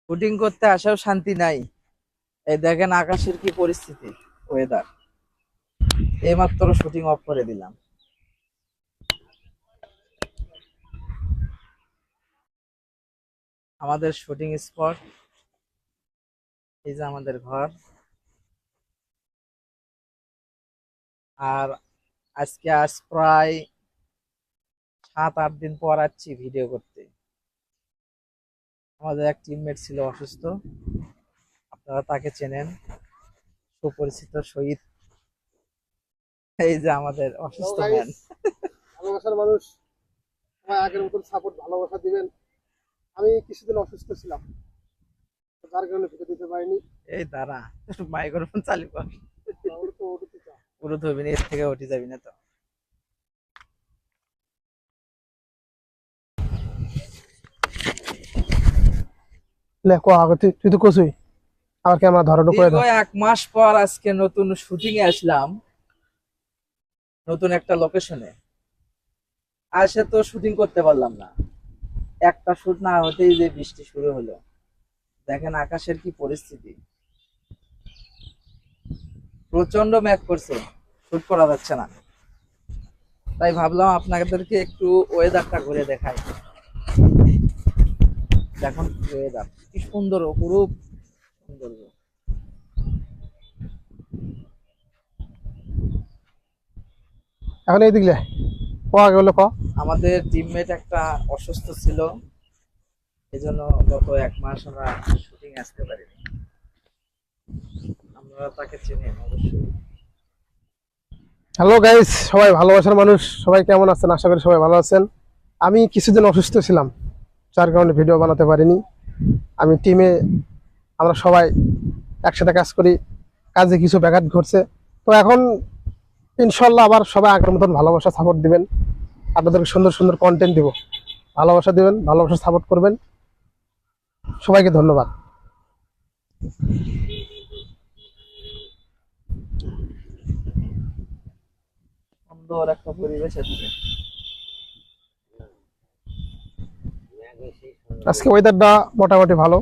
Shooting করতে আসাও শান্তি নাই। এই দেখেন আকাশের কি পরিস্থিতি, ওয়েদার। এইমাত্র শুটিং অফ করে দিলাম। আমাদের শুটিং স্পট, এই যে আমাদের ঘর। আর আজ প্রায় 7-8 দিন পর আসছি ভিডিও করতে। আমাদের এক টিমমেট ছিল অসুস্থ, আপনারা তাকে চেনেন, সুপরিচিত শহীদ। এই যে আমাদের অসুস্থ ম্যান। ভালোবাসার মানুষ সবাই আগের মতন সাপোর্ট ভালোবাসা দিবেন। আমি কিছুদিন অসুস্থ ছিলাম, যার কারণে ভিডিও দিতে পারিনি। এই দাঁড়া, মাইক্রোফোন চালু কর। তাহলে তো ওটিতে চাপ। পুরো ধরবি না, এর থেকে উঠে যাবি না তো। লেখো আগে তুই তো কসুই আবার ক্যামেরা ধরানো করে দীর্ঘ দাও। 1 মাস পর আজকে নতুন শুটিং এ আসলাম, নতুন একটা লোকেশনে। আসে তো শুটিং করতে পারলাম না, একটা শুট না হতেই যে বৃষ্টি শুরু হলো। দেখেন আকাশের কি পরিস্থিতি, প্রচন্ড মেঘ করছে, শুট করা যাচ্ছে না। তাই ভাবলাম আপনাদেরকে একটু ওয়েদারটা ঘুরে দেখাই। দেখুন ওয়েদার কি সুন্দর, অপরূপ সুন্দর। এখন এই দিকলে ক আগে হলো ক। আমাদের টিমমেট একটা অসুস্থ ছিল, এজন্য গত 1 মাস আমরা শুটিং আসতে পারিনি। আমরা তাকে চিনি অবশ্যই। হ্যালো গাইস, সবাই ভালোবাসার মানুষ সবাই কেমন আছেন? আশা করি সবাই ভালো আছেন। আমি কিছুদিন অসুস্থ ছিলাম, যার কারণে ভিডিও বানাতে পারিনি। আমি টিমে আমরা সবাই একসাথে কাজ করি, কাজে কিছু ব্যাঘাত ঘটছে। তো এখন ইনশাল্লাহ আবার সবাই আগের মতন ভালোবাসা সাপোর্ট দিবেন, আপনাদেরকে সুন্দর সুন্দর কন্টেন্ট দিব। ভালোবাসা দিবেন, ভালোবাসা সাপোর্ট করবেন। সবাইকে ধন্যবাদ। সুন্দর একটা পরিবেশ আছে। আজকে ওয়েদারটা মোটামুটি ভালো।